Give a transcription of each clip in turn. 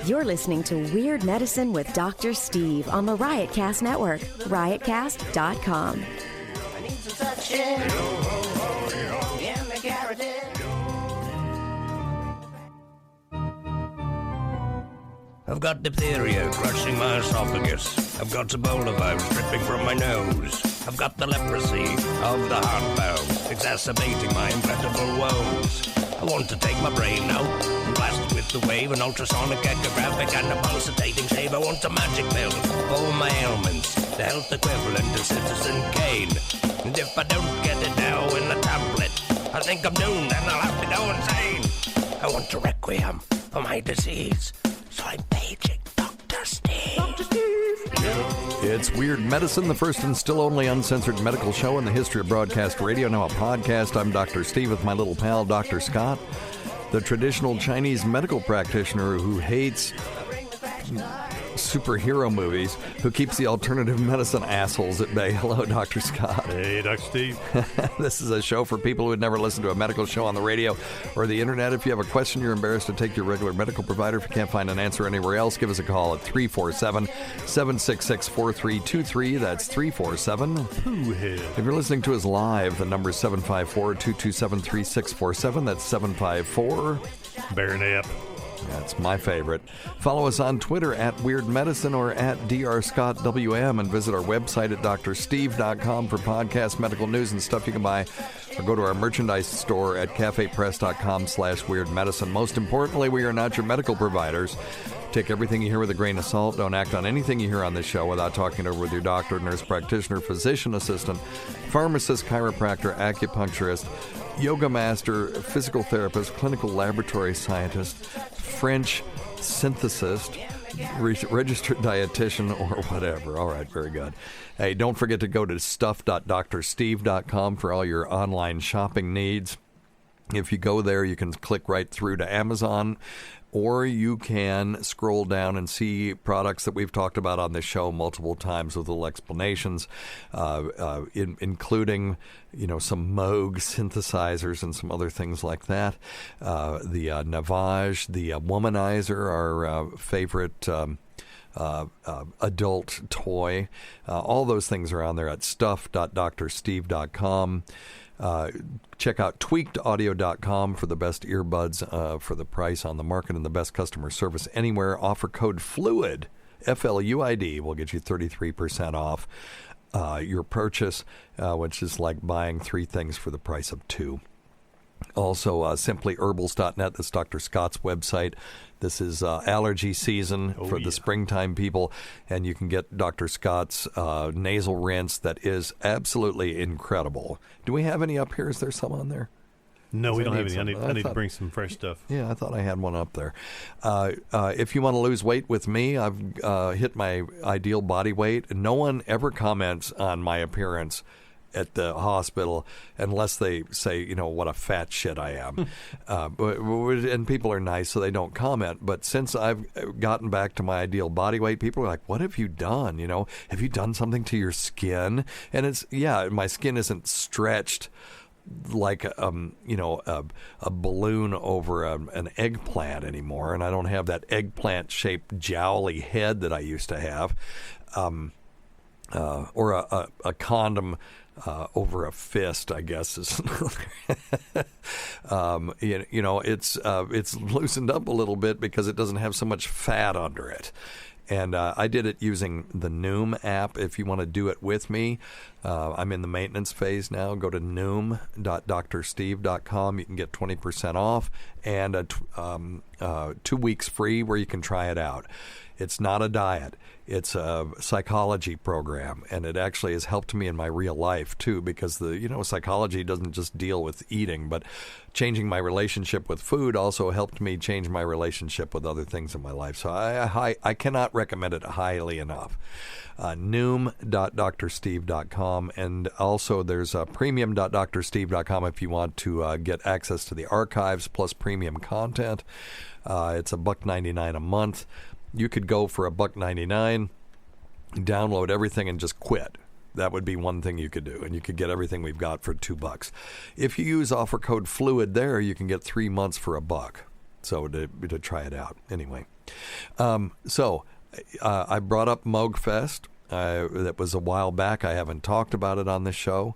You're listening to Weird Medicine with Dr. Steve on the Riotcast Network, riotcast.com. I need some suction in the carotid. I've got diphtheria crushing my esophagus. I've got Ebola virus dripping from my nose. I've got the leprosy of the heart valve, exacerbating my incredible woes. I want to take my brain out and blast it with the wave, an ultrasonic, echographic, and a pulsating shave. I want a magic pill for all my ailments, the health equivalent of Citizen Kane. And if I don't get it now in a tablet, I think I'm doomed and I'll have to go insane. I want a requiem for my disease, so I'm paging Dr. Steve. Dr. Steve. It's Weird Medicine, the first and still only uncensored medical show in the history of broadcast radio, now a podcast. I'm Dr. Steve with my little pal, Dr. Scott, the traditional Chinese medical practitioner who hates superhero movies, who keeps the alternative medicine assholes at bay. Hello, Dr. Scott. Hey, Dr. Steve. This is a show for people who had never listened to a medical show on the radio or the internet. If you have a question, you're embarrassed to take your regular medical provider. If you can't find an answer anywhere else, give us a call at 347-766-4323. That's 347-POOHEAD. If you're listening to us live, the number is 754-227-3647. That's 754... Baronap. That's my favorite. Follow us on Twitter at Weird Medicine or at DrScottWM, and visit our website at drsteve.com for podcast, medical news, and stuff you can buy. Or go to our merchandise store at cafepress.com/Weird Medicine. Most importantly, we are not your medical providers. Take everything you hear with a grain of salt. Don't act on anything you hear on this show without talking it over with your doctor, nurse practitioner, physician assistant, pharmacist, chiropractor, acupuncturist, yoga master, physical therapist, clinical laboratory scientist, French synthesist, registered dietitian, or whatever. All right, very good. Hey, don't forget to go to stuff.drsteve.com for all your online shopping needs. If you go there, you can click right through to Amazon, or you can scroll down and see products that we've talked about on this show multiple times with little explanations, including, some Moog synthesizers and some other things like that. The Navage, the Womanizer, our favorite adult toy. All those things are on there at stuff.drsteve.com. Check out tweakedaudio.com for the best earbuds for the price on the market and the best customer service anywhere. Offer code FLUID, FLUID, will get you 33% off your purchase, which is like buying 3 things for the price of 2. Also, simplyherbals.net, that's Dr. Scott's website. This is allergy season for the springtime people, and you can get Dr. Scott's nasal rinse that is absolutely incredible. Do we have any up here? Is there some on there? No, we don't have any. I need to bring some fresh stuff. Yeah, I thought I had one up there. If you want to lose weight with me, I've hit my ideal body weight. No one ever comments on my appearance at the hospital unless they say, what a fat shit I am. And people are nice, so they don't comment. But since I've gotten back to my ideal body weight, people are like, what have you done? Have you done something to your skin? And it's, my skin isn't stretched like a balloon over an eggplant anymore, and I don't have that eggplant-shaped jowly head that I used to have, or a condom over a fist, I guess is. It's loosened up a little bit because it doesn't have so much fat under it. And I did it using the Noom app. If you want to do it with me, I'm in the maintenance phase now. Go to noom.drsteve.com. You can get 20% off and 2 weeks free where you can try it out. It's not a diet. It's a psychology program, and it actually has helped me in my real life, too, because psychology doesn't just deal with eating, but changing my relationship with food also helped me change my relationship with other things in my life. So I cannot recommend it highly enough. Noom.drsteve.com, and also there's premium.drsteve.com if you want to get access to the archives plus premium content. It's $1.99 a month. You could go for $1.99, download everything, and just quit. That would be one thing you could do, and you could get everything we've got for $2. If you use offer code FLUID there, you can get 3 months for $1. So to try it out. Anyway. I brought up Moogfest. That was a while back. I haven't talked about it on this show.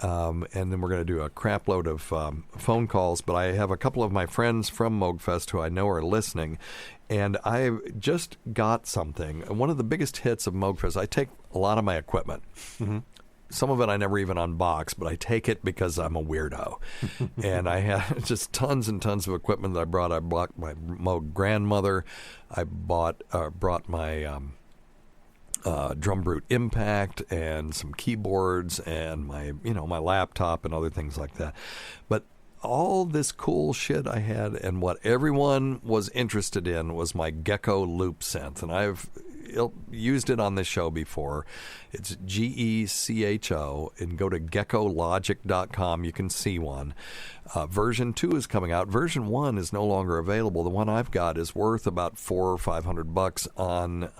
And then we're going to do a crap load of phone calls. But I have a couple of my friends from Moogfest who I know are listening. And I just got something. One of the biggest hits of Moogfest, I take a lot of my equipment. Mm-hmm. Some of it I never even unbox, but I take it because I'm a weirdo. And I have just tons and tons of equipment that I brought. I brought my Moog grandmother. I brought my Drum Brute Impact and some keyboards and my laptop and other things like that. But all this cool shit I had, and what everyone was interested in was my Gecko loop synth. And I've used it on this show before. It's GECHO, and go to geckologic.com. You can see one. Version 2 is coming out. Version 1 is no longer available. The one I've got is worth about $400 or $500 on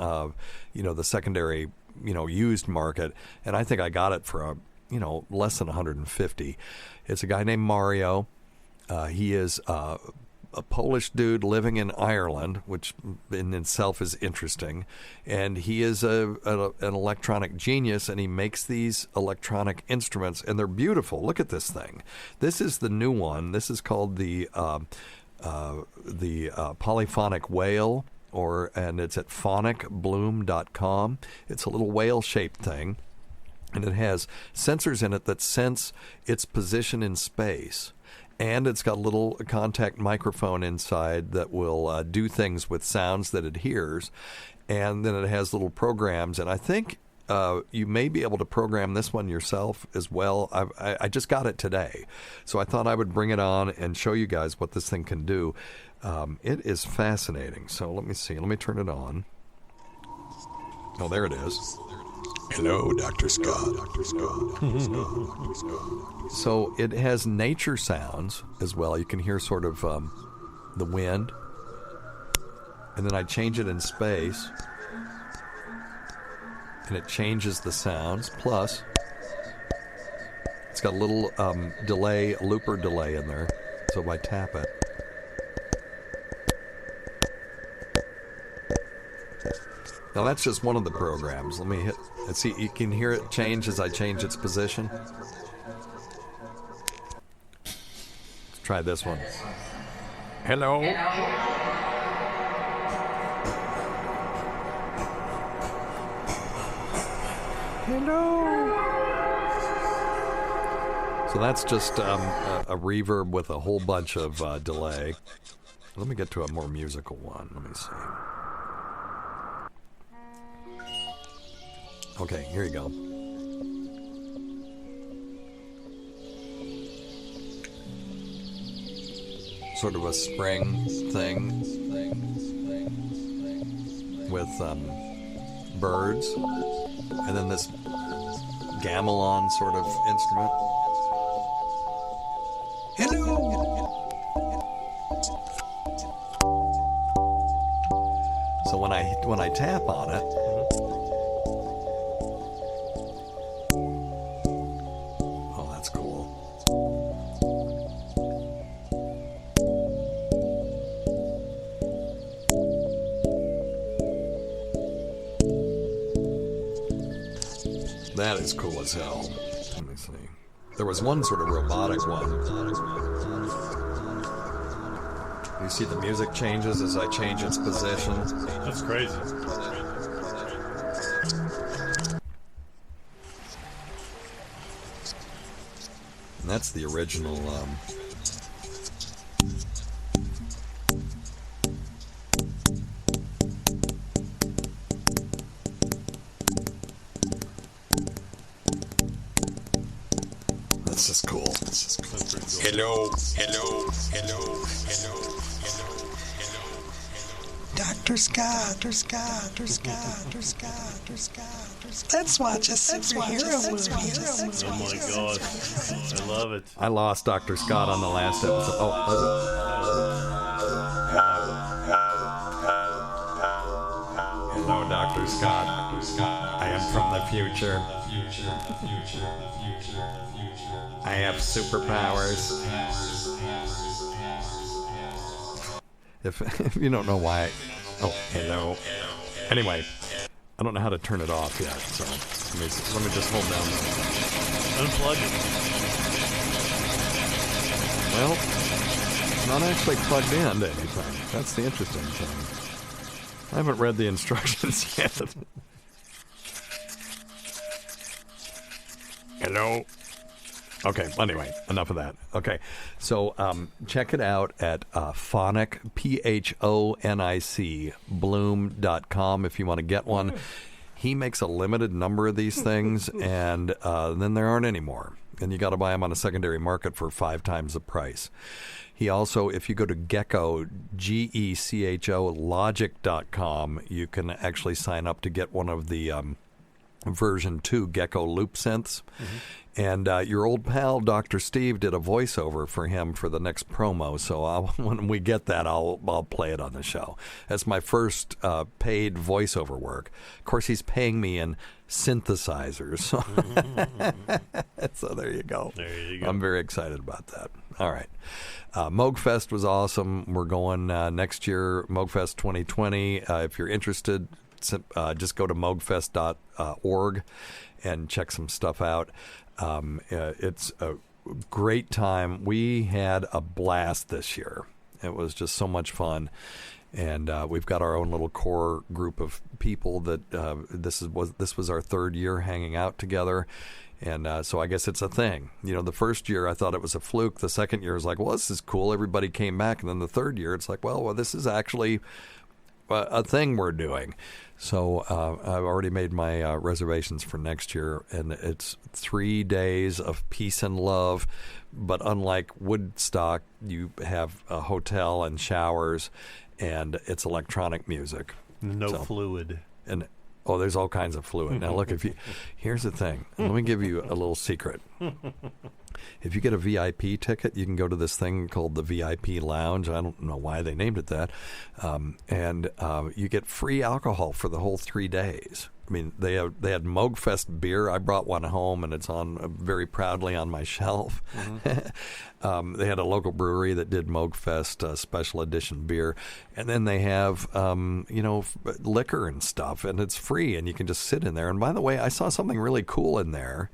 the secondary used market, and I think I got it for less than $150. It's a guy named Mario. He is a Polish dude living in Ireland, which in itself is interesting. And he is an electronic genius, and he makes these electronic instruments, and they're beautiful. Look at this thing. This is the new one. This is called the Polyphonic Whale, and it's at phonicbloom.com. It's a little whale-shaped thing, and it has sensors in it that sense its position in space. And it's got a little contact microphone inside that will do things with sounds that it hears. And then it has little programs. And I think you may be able to program this one yourself as well. I just got it today. So I thought I would bring it on and show you guys what this thing can do. It is fascinating. So let me see. Let me turn it on. Oh, there it is. Hello, Dr. Scott. Dr. Scott. Dr. Scott. So it has nature sounds as well. You can hear sort of the wind. And then I change it in space. And it changes the sounds. Plus, it's got a little delay, a looper delay in there. So if I tap it. Now that's just one of the programs. Let me hit. Let's see. You can hear it change as I change its position. Let's try this one. Hello. Hello. So that's just a reverb with a whole bunch of delay. Let me get to a more musical one. Let me see. Okay, here you go. Sort of a spring thing with birds, and then this gamelan sort of instrument. Hello. So when I tap on it. That is cool as hell. Let me see. There was one sort of robotic one. You see the music changes as I change its position. That's crazy. And that's the original. This is cool. Hello, hello, hello, hello, hello, hello. Dr. Scott, Dr. Scott, Dr. Scott, Dr. Scott, Dr. Scott. Let's watch a superhero movie. Oh my God, I love it. I lost Dr. Scott on the last episode. Oh, was it? Hello, Dr. Scott. I am from the future. I have superpowers. If you don't know why, hello. Anyway, I don't know how to turn it off yet, so let me just hold down. Unplug it. Well, it's not actually plugged in to anything. That's the interesting thing. I haven't read the instructions yet. Hello. Okay, anyway, enough of that. Okay, so check it out at Phonic, Phonic, bloom.com if you want to get one. He makes a limited number of these things, and then there aren't any more. And you got to buy them on a secondary market for 5 times the price. He also, if you go to Gecko, Gecho, logic.com, you can actually sign up to get one of the version 2 Gecko loop synths. Mm-hmm. And your old pal, Dr. Steve, did a voiceover for him for the next promo. So when we get that, I'll play it on the show. That's my first paid voiceover work. Of course, he's paying me in synthesizers. So there you go. There you go. I'm very excited about that. All right. Moogfest was awesome. We're going next year, Moogfest 2020. If you're interested, just go to moogfest.org and check some stuff out. It's a great time. We had a blast this year. It was just so much fun. And we've got our own little core group of people that this was our 3rd year hanging out together. And so I guess it's a thing. You know, the first year I thought it was a fluke. The second year was like, well, this is cool. Everybody came back. And then the third year it's like, well, this is actually a thing we're doing. So I've already made my reservations for next year, and it's 3 days of peace and love. But unlike Woodstock, you have a hotel and showers, and it's electronic music. No fluid. And there's all kinds of fluid. Now, look, here's the thing. Let me give you a little secret. If you get a VIP ticket, you can go to this thing called the VIP Lounge. I don't know why they named it that. And you get free alcohol for the whole 3 days. I mean, they had Moogfest beer. I brought one home, and it's on very proudly on my shelf. Mm-hmm. They had a local brewery that did Moogfest special edition beer. And then they have, liquor and stuff, and it's free, and you can just sit in there. And by the way, I saw something really cool in there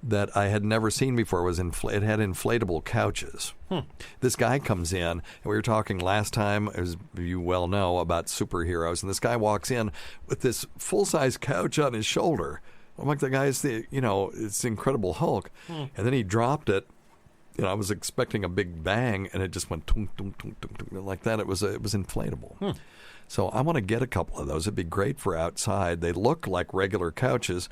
that I had never seen before. It had inflatable couches. This guy comes in, and we were talking last time, as you well know, about superheroes, and this guy walks in with this full-size couch on his shoulder. I'm like, the guy's it's the Incredible Hulk. And then he dropped it. I was expecting a big bang, and it just went tunk, tunk, tunk, tunk, tunk, like that. It was inflatable. So I want to get a couple of those. It'd be great for outside. They look like regular couches,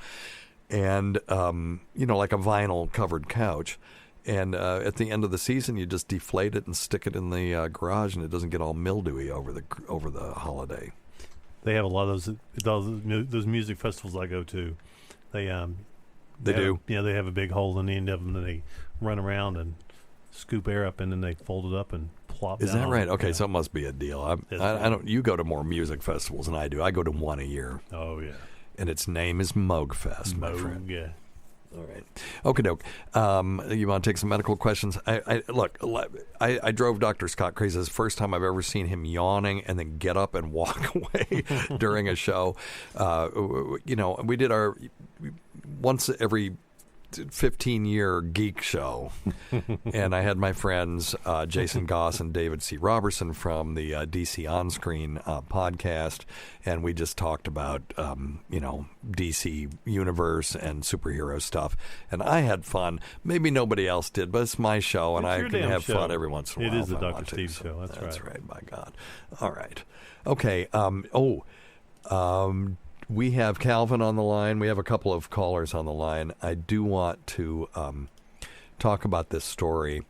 and like a vinyl covered couch, and at the end of the season you just deflate it and stick it in the garage, and it doesn't get all mildewy over the holiday. They have a lot of those music festivals I go to. They do. They have a big hole in the end of them, and they run around and scoop air up, and then they fold it up and plop. Is down that right? Okay, yeah. so it must be a deal. I don't. You go to more music festivals than I do. I go to one a year. Oh yeah. And its name is Moogfest, my friend. Yeah. All right. Okie doke. You want to take some medical questions? I drove Dr. Scott crazy. This is the first time I've ever seen him yawning and then get up and walk away during a show. We did our once every 15-year geek show, and I had my friends Jason Goss and David C. Robertson from the DC On-Screen podcast, and we just talked about DC Universe and superhero stuff, and I had fun. Maybe nobody else did, but it's my show, and I can have fun every once in a while. It is the Dr. Steve show. That's right. By God. All right. Okay. We have Calvin on the line. We have a couple of callers on the line. I do want to talk about this story.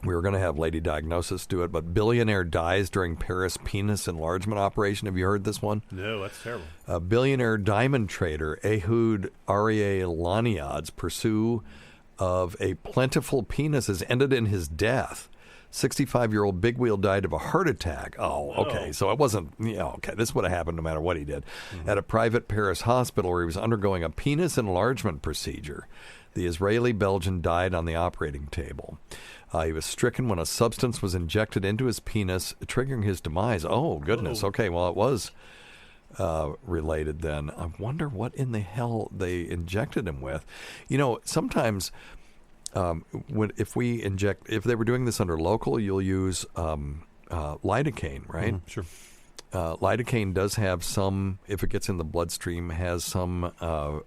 We were going to have Lady Diagnosis do it, but billionaire dies during Paris penis enlargement operation. Have you heard this one? No, that's terrible. A billionaire diamond trader, Ehud Arielaniad's pursuit of a plentiful penis has ended in his death. 65-year-old big wheel died of a heart attack. Oh, okay. Oh. So it wasn't, okay. This would have happened no matter what he did. Mm-hmm. At a private Paris hospital where he was undergoing a penis enlargement procedure. The Israeli-Belgian died on the operating table. He was stricken when a substance was injected into his penis, triggering his demise. Oh, goodness. Okay, well, it was related then. I wonder what in the hell they injected him with. Sometimes if they were doing this under local, you'll use lidocaine, right? Sure. Lidocaine does have some, if it gets in the bloodstream, has some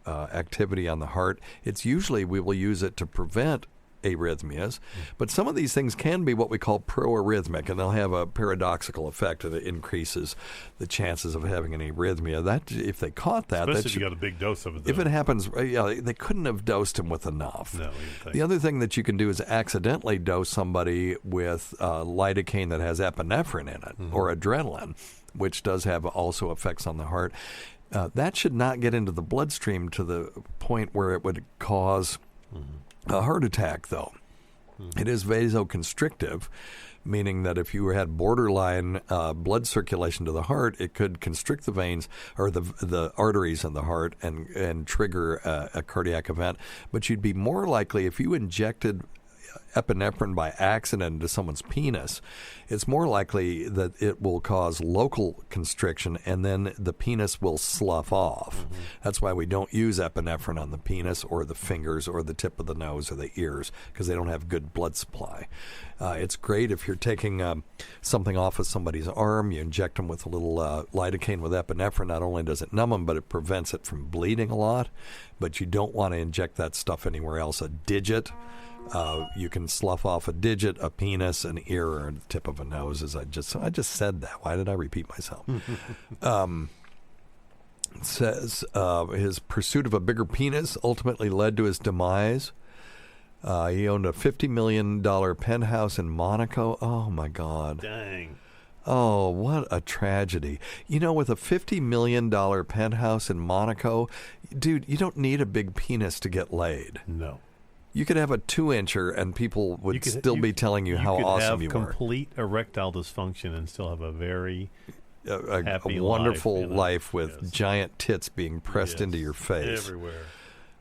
activity on the heart. It's usually we will use it to prevent arrhythmias, but some of these things can be what we call pro-arrhythmic, and they'll have a paradoxical effect that increases the chances of having an arrhythmia. That if they caught that, especially if you got a big dose of it. If it happens, they couldn't have dosed him with enough. No, the other thing that you can do is accidentally dose somebody with lidocaine that has epinephrine in it or adrenaline, which does have also effects on the heart. That should not get into the bloodstream to the point where it would cause a heart attack, though. It is vasoconstrictive, meaning that if you had borderline blood circulation to the heart, it could constrict the veins or the arteries in the heart and trigger a cardiac event. But you'd be more likely, if you injected epinephrine by accident into someone's penis, it's more likely that it will cause local constriction and then the penis will slough off. That's why we don't use epinephrine on the penis or the fingers or the tip of the nose or the ears, because they don't have good blood supply. It's great if you're taking something off of somebody's arm, you inject them with a little lidocaine with epinephrine. Not only does it numb them, but it prevents it from bleeding a lot. But you don't want to inject that stuff anywhere else. A digit, you can slough off a digit, a penis, an ear, or the tip of a nose. I just said that. Why did I repeat myself? It says his pursuit of a bigger penis ultimately led to his demise. He owned a $50 million penthouse in Monaco. Oh, my God. Dang. Oh, what a tragedy. With a $50 million penthouse in Monaco, dude, you don't need a big penis to get laid. No. You could have a 2-incher and people would still be telling you how awesome you could are. have complete erectile dysfunction and still have a very happy a wonderful life with yes. giant tits being pressed into your face. Everywhere.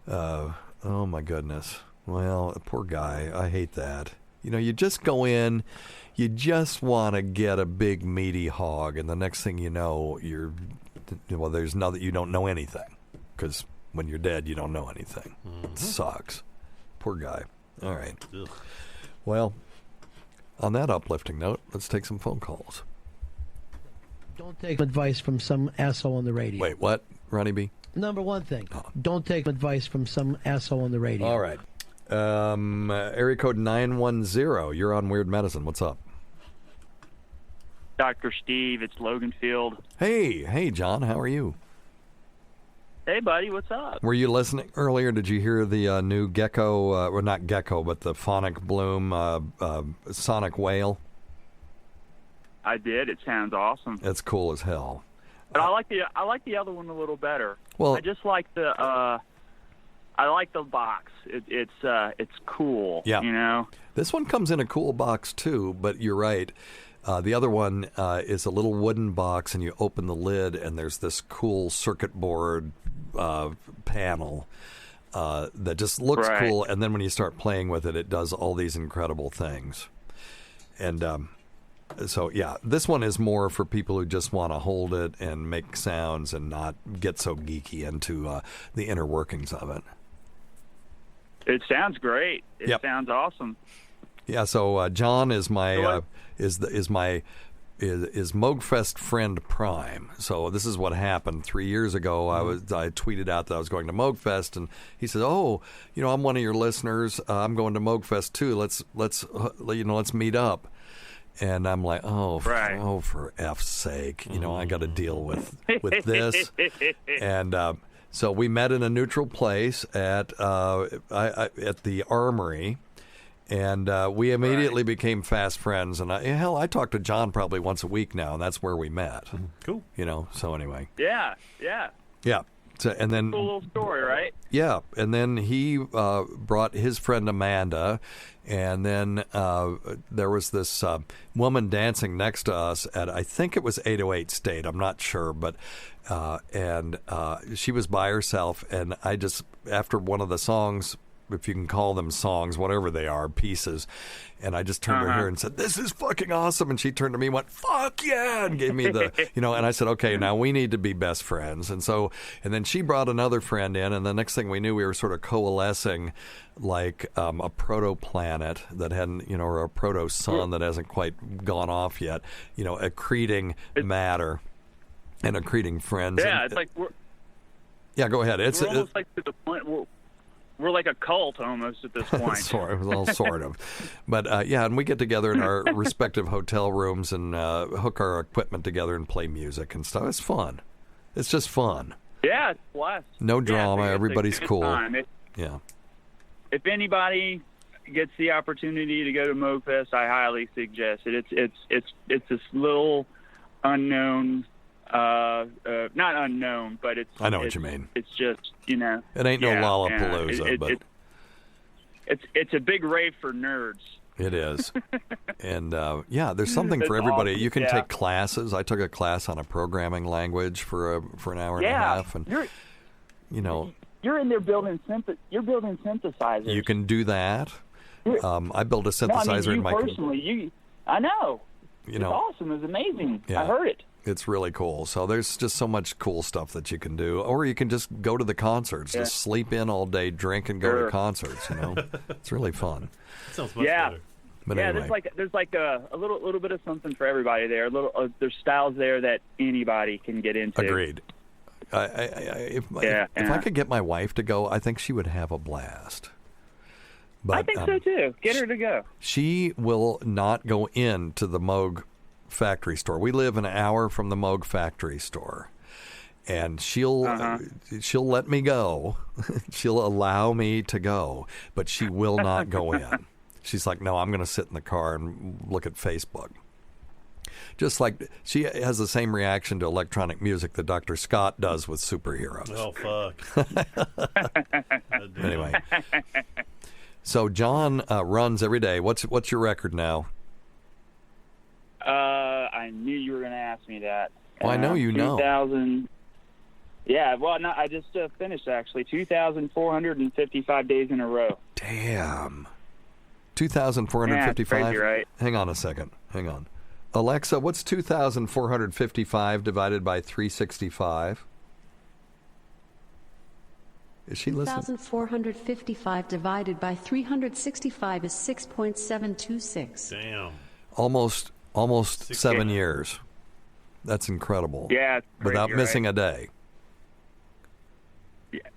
Oh, my goodness. Well, poor guy. I hate that. You just go in, you just want to get a big meaty hog, and the next thing you know, you don't know anything, because when you're dead, you don't know anything. It sucks. Poor guy. All right. Ugh. Well, on that uplifting note, let's take some phone calls. Don't take advice from some asshole on the radio. Wait, what, Ronnie B? Number one thing, don't take advice from some asshole on the radio. All right. Area code 910. You're on Weird Medicine. What's up? Dr. Steve, it's Logan Field. Hey, John. How are you? Hey, buddy, what's up? Were you listening earlier? Did you hear the new gecko, well, not gecko, but the phonic bloom sonic whale? I did. It sounds awesome. It's cool as hell. But I like the other one a little better. Well, I just like the box. It's cool. Yeah. This one comes in a cool box too, but you're right. The other one is a little wooden box, and you open the lid, and there's this cool circuit board panel that just looks cool. And then when you start playing with it, it does all these incredible things. And so, yeah, this one is more for people who just want to hold it and make sounds and not get so geeky into the inner workings of it. It sounds great. It sounds awesome. Yeah, so John is my is Moogfest friend prime. So this is what happened 3 years ago. I tweeted out that I was going to Moogfest, and he said, "Oh, I'm one of your listeners. I'm going to Moogfest too. Let's meet up." And I'm like, for F's sake, I got to deal with this. And so we met in a neutral place at the Armory. And we immediately became fast friends. And I talk to John probably once a week now, and that's where we met. Cool. So anyway. Yeah. So, and then cool little story, right? Yeah. And then he brought his friend Amanda, and then there was this woman dancing next to us at, I think it was 808 State. I'm not sure, but and she was by herself. And I just, after one of the songs if you can call them songs, whatever they are, pieces. And I just turned to her and said, "This is fucking awesome." And she turned to me and went, "Fuck yeah," and gave me the, and I said, "Okay, now we need to be best friends." And then she brought another friend in, and the next thing we knew, we were sort of coalescing like a protoplanet that hadn't, or a proto-sun that hasn't quite gone off yet, accreting matter and accreting friends. Yeah, it's like yeah, go ahead. We're almost like to the point we're like a cult almost at this point. sort of. But, and we get together in our respective hotel rooms and hook our equipment together and play music and stuff. It's fun. It's just fun. Yeah, it's blessed. No drama. Everybody's cool. Yeah. If anybody gets the opportunity to go to Moogfest, I highly suggest it. It's this little unknown, not unknown, but it's. I know what you mean. It's just It ain't no Lollapalooza, but it's a big rave for nerds. It is. And there's something for everybody. Awesome. You can take classes. I took a class on a programming language for an hour and a half, and you're in there building synthesizers. You can do that. I built a synthesizer in my personally. I know. It's awesome. It's amazing. Yeah. I heard it. It's really cool. So there's just so much cool stuff that you can do. Or you can just go to the concerts, just sleep in all day, drink, and go to concerts. It's really fun. That sounds much better. But anyway. there's like a little bit of something for everybody there. There's styles there that anybody can get into. Agreed. If I could get my wife to go, I think she would have a blast. But, I think so too. Get her to go. She will not go into the Moog factory store. We live an hour from the Moog factory store, and she'll let me go. She'll allow me to go, but she will not go in. She's like, "No, I'm going to sit in the car and look at Facebook." Just like she has the same reaction to electronic music that Dr. Scott does with superheroes. Oh, fuck. Anyway. So John runs every day. What's your record now? I knew you were going to ask me that. Well, I know you know. 2,000. Yeah, well, no, I just finished, actually. 2,455 days in a row. Damn. 2,455? Yeah, crazy, right? Hang on a second. Hang on. Alexa, what's 2,455 divided by 365? Is she listening? 2,455 divided by 365 is 6.726. Damn. Almost 7 years. That's incredible. Yeah, it's crazy, without missing a day.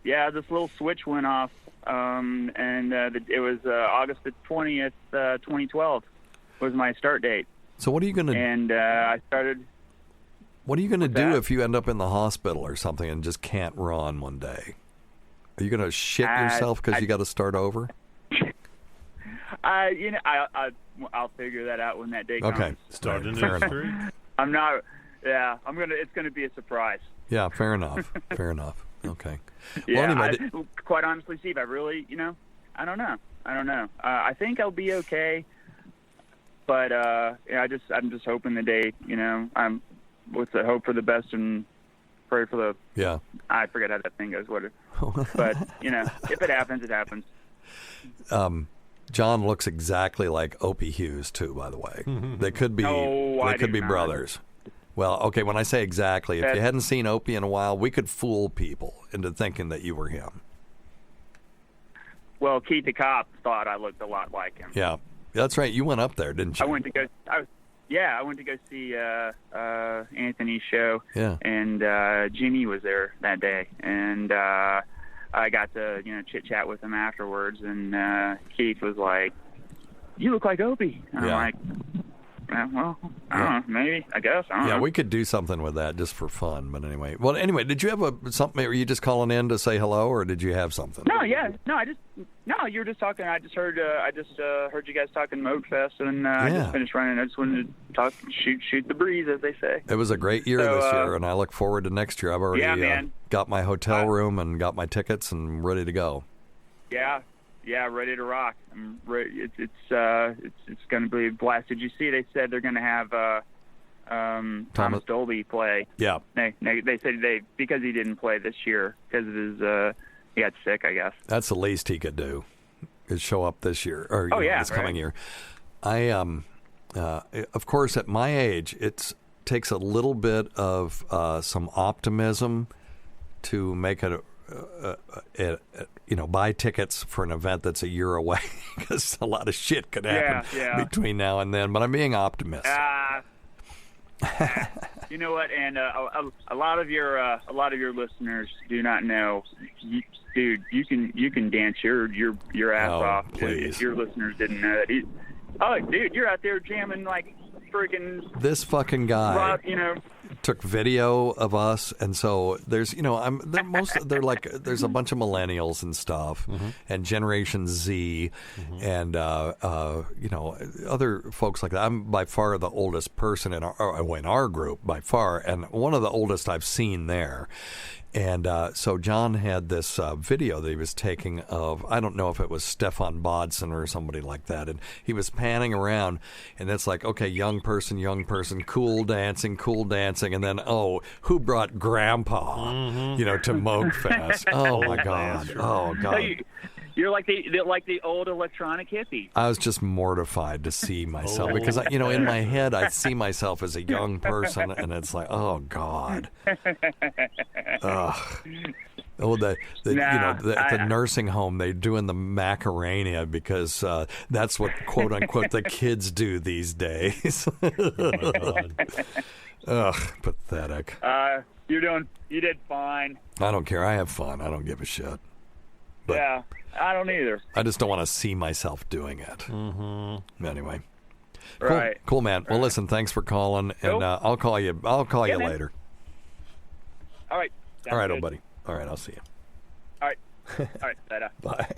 Yeah, this little switch went off, and it was August the 20th, 2012 was my start date. So what are you going to... And I started... What are you going to do if you end up in the hospital or something and just can't run one day? Are you going to shit yourself because you got to start over? I'll figure that out when that day comes. Okay. Start a new streak? I'm not... Yeah, it's going to be a surprise. Yeah, fair enough. Fair enough. Okay. Yeah, well, anyway, quite honestly, Steve, I really, I don't know. I think I'll be okay, but I'm just hoping the day, I'm with the hope for the best and pray for the. Yeah. I forget how that thing goes. But if it happens, it happens. John looks exactly like Opie Hughes too. By the way, they could be. They could be brothers. Well, okay, when I say exactly, if you hadn't seen Opie in a while, we could fool people into thinking that you were him. Well, Keith the Cop thought I looked a lot like him. Yeah, that's right. You went up there, didn't you? I went to go see Anthony's show. Yeah. And Jimmy was there that day, and I got to chit-chat with him afterwards, and Keith was like, "You look like Opie." And I'm like, well, I don't know, maybe, I guess. I don't know. We could do something with that just for fun. But anyway, did you have something? Were you just calling in to say hello, or did you have something? No, you were just talking. I just heard you guys talking Moogfest, and I just finished running. I just wanted to talk, shoot the breeze, as they say. It was a great year this year, and I look forward to next year. I've already got my hotel room and got my tickets and ready to go. Yeah, ready to rock. It's going to be a blast. Did you see? They said they're going to have Thomas Dolby play. Yeah. They said because he didn't play this year because of his he got sick, I guess. That's the least he could do. show up this year or this coming year. I of course, at my age, it takes a little bit of some optimism to make it. Buy tickets for an event that's a year away because a lot of shit could happen between now and then. But I'm being optimistic. You know what? And a lot of your listeners do not know, dude. You can dance your ass off. Please. If your listeners didn't know that. Dude, you're out there jamming like freaking. This fucking guy. Took video of us, and so there's there's a bunch of millennials and stuff, and Generation Z, and other folks like that. I'm by far the oldest person in our group by far, and one of the oldest I've seen there. And so John had this video that he was taking of, I don't know if it was Stefan Bodson or somebody like that, and he was panning around, and it's like, okay, young person, cool dancing, and then, who brought Grandpa, to Moogfest? Oh, my God. Oh, God. You're like the old electronic hippie. I was just mortified to see myself because, in my head, I see myself as a young person, and it's like, oh, God. Ugh. At the nursing home, they're doing the Macarena because that's what, quote unquote, the kids do these days. Ugh, pathetic. You did fine. I don't care. I have fun. I don't give a shit. But yeah, I don't either. I just don't want to see myself doing it. Anyway. Cool, right. Cool, man. Well, listen, thanks for calling, and I'll call you. I'll call you later. All right. All right, old buddy. All right, I'll see you. All right. Later. Bye.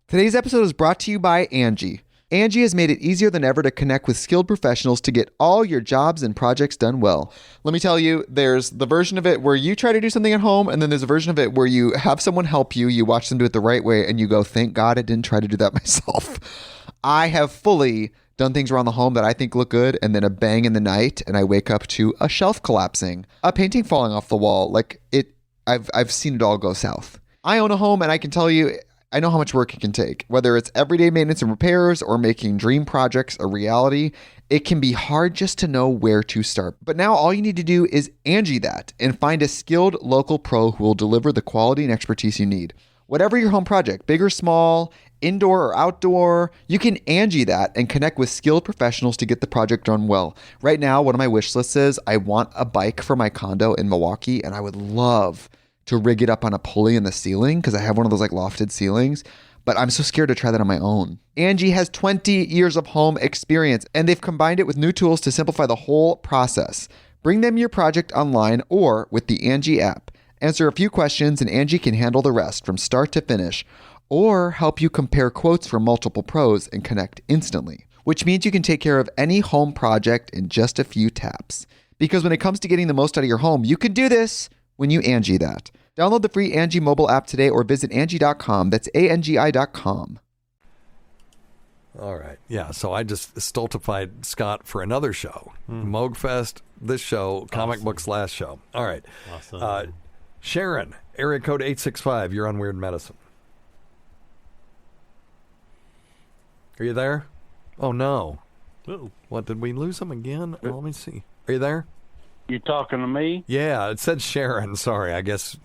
Today's episode is brought to you by Angie. Angie has made it easier than ever to connect with skilled professionals to get all your jobs and projects done well. Let me tell you, there's the version of it where you try to do something at home, and then there's a version of it where you have someone help you, you watch them do it the right way, and you go, thank God I didn't try to do that myself. I have fully done things around the home that I think look good, and then a bang in the night, and I wake up to a shelf collapsing, a painting falling off the wall. I've seen it all go south. I own a home, and I can tell you, I know how much work it can take. Whether it's everyday maintenance and repairs or making dream projects a reality, it can be hard just to know where to start. But now all you need to do is Angie that and find a skilled local pro who will deliver the quality and expertise you need. Whatever your home project, big or small, indoor or outdoor, you can Angie that and connect with skilled professionals to get the project done well. Right now, one of my wish lists is I want a bike for my condo in Milwaukee, and I would love to rig it up on a pulley in the ceiling because I have one of those lofted ceilings, but I'm so scared to try that on my own. Angie has 20 years of home experience, and they've combined it with new tools to simplify the whole process. Bring them your project online or with the Angie app. Answer a few questions and Angie can handle the rest from start to finish, or help you compare quotes from multiple pros and connect instantly, which means you can take care of any home project in just a few taps. Because when it comes to getting the most out of your home, you can do this when you Angie that. Download the free Angie mobile app today or visit Angie.com. That's ANGI.com. All right. Yeah, so I just stultified Scott for another show. Moogfest, this show, Comic Books last show. All right. Awesome. Sharon, area code 865. You're on Weird Medicine. Are you there? Oh, no. Uh-oh. What, did we lose him again? Oh, let me see. Are you there? You talking to me? Yeah, it said Sharon. Sorry, I guess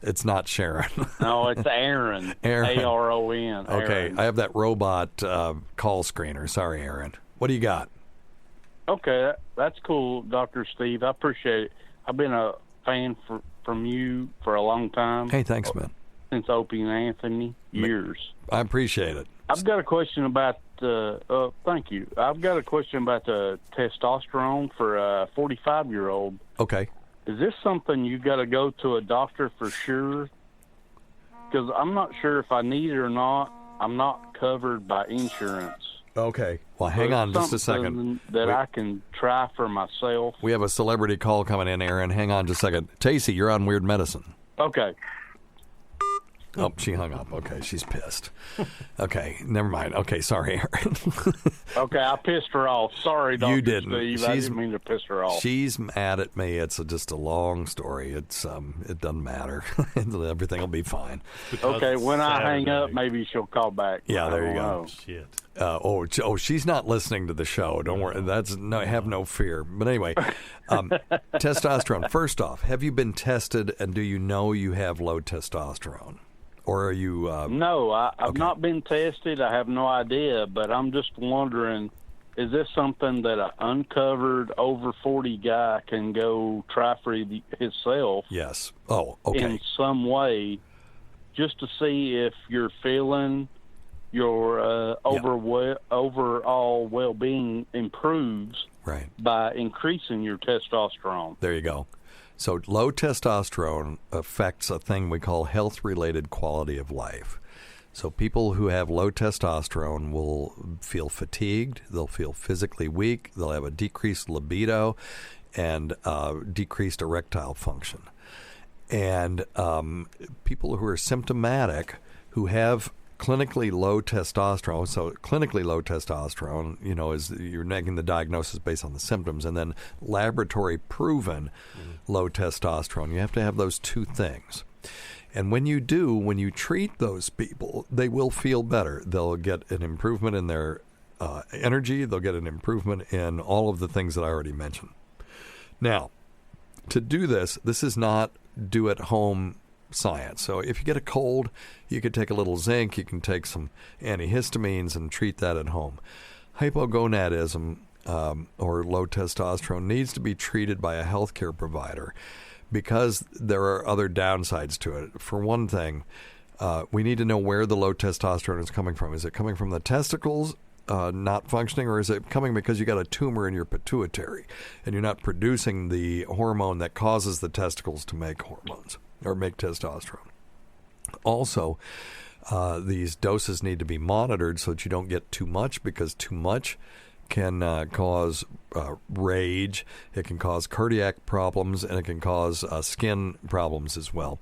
it's not Sharon. No, it's Aaron. Aaron. A-R-O-N. Okay, Aaron. I have that robot call screener. Sorry, Aaron. What do you got? Okay, that's cool, Dr. Steve. I appreciate it. I've been a fan from you for a long time. Hey, thanks, man. Since Opie and Anthony, years. I appreciate it. I've got a question about thank you. I've got a question about the testosterone for a 45-year-old. Okay. Is this something you got to go to a doctor for sure? Because I'm not sure if I need it or not. I'm not covered by insurance. Okay. Well, hang on just a second. That I can try for myself. We have a celebrity call coming in, Aaron. Hang on just a second. Tacey, you're on Weird Medicine. Okay. Oh, she hung up. Okay, she's pissed. Okay, never mind. Okay, sorry, Aaron. Okay, I pissed her off. Sorry, Dr. You didn't. Steve. I didn't mean to piss her off. She's mad at me. It's just a long story. It doesn't matter. Everything will be fine. Okay, when I hang up, maybe she'll call back. Yeah, there you go. Know. Shit. She's not listening to the show. Don't worry. Have no fear. But anyway, testosterone. First off, have you been tested, and do you know you have low testosterone? Or are you... No, I've not been tested. I have no idea, but I'm just wondering, is this something that an uncovered over 40 guy can go try for himself? Yes. Oh, okay. In some way, just to see if you're feeling your overall well-being improves by increasing your testosterone. There you go. So low testosterone affects a thing we call health-related quality of life. So people who have low testosterone will feel fatigued, they'll feel physically weak, they'll have a decreased libido, and decreased erectile function. And people who are symptomatic, who have clinically low testosterone, so clinically low testosterone, is you're making the diagnosis based on the symptoms, and then laboratory proven low testosterone. You have to have those two things. And when you treat those people, they will feel better. They'll get an improvement in their energy. They'll get an improvement in all of the things that I already mentioned. Now, to do this is not do-at-home science. So if you get a cold, you could take a little zinc, you can take some antihistamines and treat that at home. Hypogonadism or low testosterone needs to be treated by a healthcare provider because there are other downsides to it. For one thing, we need to know where the low testosterone is coming from. Is it coming from the testicles not functioning, or is it coming because you got a tumor in your pituitary and you're not producing the hormone that causes the testicles to make hormones or make testosterone? Also, these doses need to be monitored so that you don't get too much, because too much can cause rage, it can cause cardiac problems, and it can cause skin problems as well.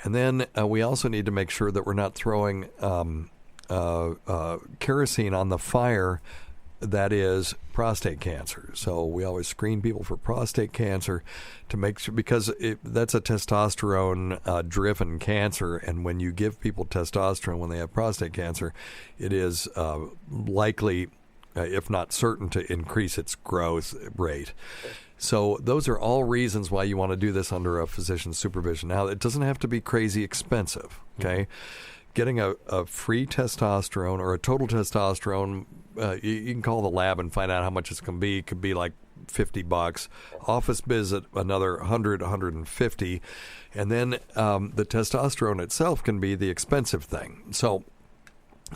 And then we also need to make sure that we're not throwing kerosene on the fire that is prostate cancer. So we always screen people for prostate cancer to make sure, because that's a testosterone driven cancer, and when you give people testosterone when they have prostate cancer, it is likely, if not certain, to increase its growth rate. So those are all reasons why you want to do this under a physician's supervision. Now, it doesn't have to be crazy expensive, okay? Mm-hmm. Getting a free testosterone or a total testosterone, you can call the lab and find out how much it's going to be. It could be like $50. Office visit, another $100, $150. And then the testosterone itself can be the expensive thing. So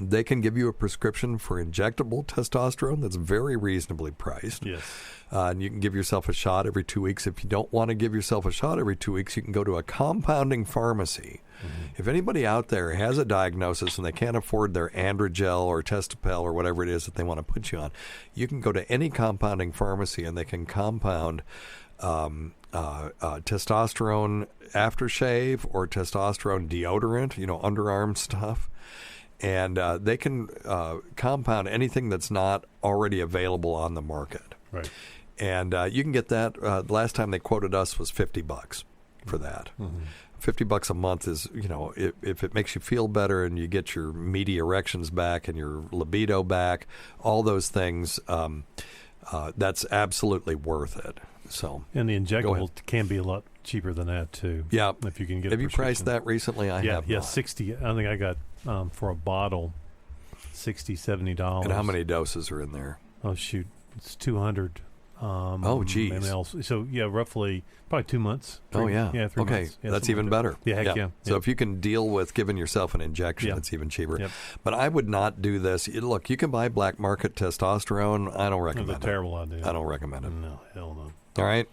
they can give you a prescription for injectable testosterone that's very reasonably priced. Yes. And you can give yourself a shot every 2 weeks. If you don't want to give yourself a shot every 2 weeks, you can go to a compounding pharmacy. Mm-hmm. If anybody out there has a diagnosis and they can't afford their Androgel or Testopel or whatever it is that they want to put you on, you can go to any compounding pharmacy and they can compound testosterone aftershave or testosterone deodorant, underarm stuff. And they can compound anything that's not already available on the market. Right. And you can get that. The last time they quoted us was $50 for that. Mm-hmm. $50 a month is, if it makes you feel better and you get your meaty erections back and your libido back, all those things, that's absolutely worth it. So, and the injectable can be a lot cheaper than that too. Yeah. If you can get. Have you priced that recently? I have. Yeah, not. 60. I think I got for a bottle, $60, $70. And how many doses are in there? Oh shoot, it's 200. Oh geez. mLs. So yeah, roughly probably 2 months. Oh yeah. Yeah. 3 okay. months. Yeah, that's even better. Yeah. Heck yeah. So if you can deal with giving yourself an injection, it's even cheaper. Yep. But I would not do this. Look, you can buy black market testosterone. I don't recommend it. That's a terrible idea. I don't recommend it. No, hell no. All right.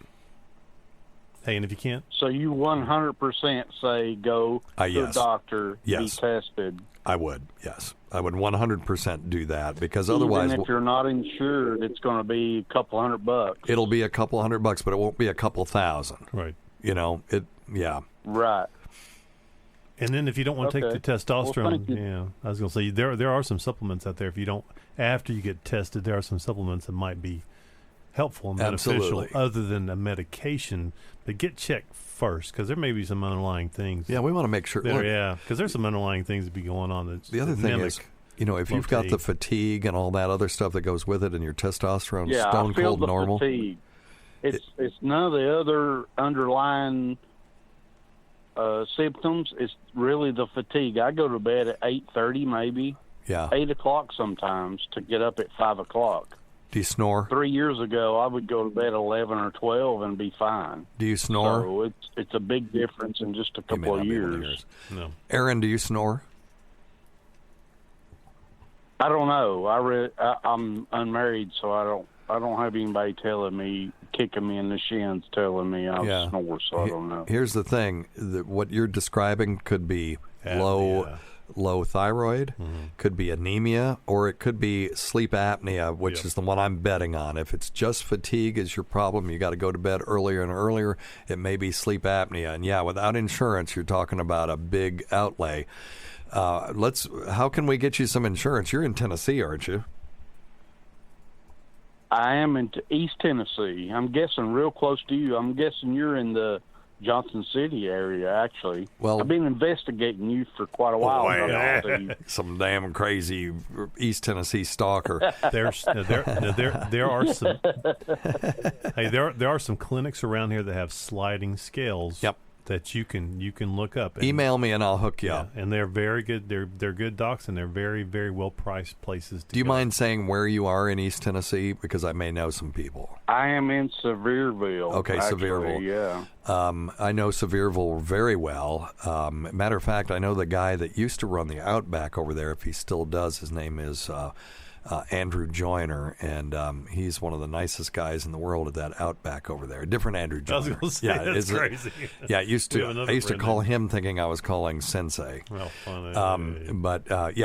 Hey, and if you can't, so you 100% say go to a doctor, be tested. I would, yes. I would 100% do that, because otherwise, even if you're not insured, it's going to be a couple $100. It'll be a couple $100, but it won't be a couple thousand. Right. Yeah. Right. And then if you don't want to take the testosterone, I was going to say there are some supplements out there. If you don't, after you get tested, there are some supplements that might be helpful and beneficial other than a medication. But get checked first, because there may be some underlying things. Yeah, we want to make sure. Because there's some underlying things that be going on. The other thing is, if you've got the fatigue and all that other stuff that goes with it, and your testosterone is stone cold normal. Fatigue. It's none of the other underlying symptoms. It's really the fatigue. I go to bed at 8:30, maybe 8 o'clock sometimes, to get up at 5 o'clock. Do you snore? 3 years ago, I would go to bed at 11 or 12 and be fine. Do you snore? So it's a big difference in just a couple of years. No. Aaron, do you snore? I don't know. I'm unmarried, so I don't have anybody kicking me in the shins, telling me I snore. So I don't know. Here's the thing: what you're describing could be low thyroid, could be anemia, or it could be sleep apnea, which is the one I'm betting on. If it's just fatigue is your problem, you got to go to bed earlier and earlier. It may be sleep apnea, and without insurance, you're talking about a big outlay. How can we get you some insurance? You're in Tennessee, aren't you? I am in East Tennessee. I'm guessing real close to you. I'm guessing you're in the Johnson City area, actually. Well, I've been investigating you for quite a while. Some damn crazy East Tennessee stalker. There are some. There are some clinics around here that have sliding scales. Yep. That you can look up. Email me and I'll hook you up. And they're very good. They're good docs, and they're very, very well priced places to Do you go. mind saying where you are in East Tennessee, because I may know some people? I am in Sevierville. Okay, actually, Sevierville. Yeah. I know Sevierville very well. Matter of fact, I know the guy that used to run the Outback over there. If he still does, his name is Andrew Joyner, and he's one of the nicest guys in the world at that Outback over there. A different Andrew Joyner. I was going to say, that's crazy. I used to call him thinking I was calling Sensei. Well, funny.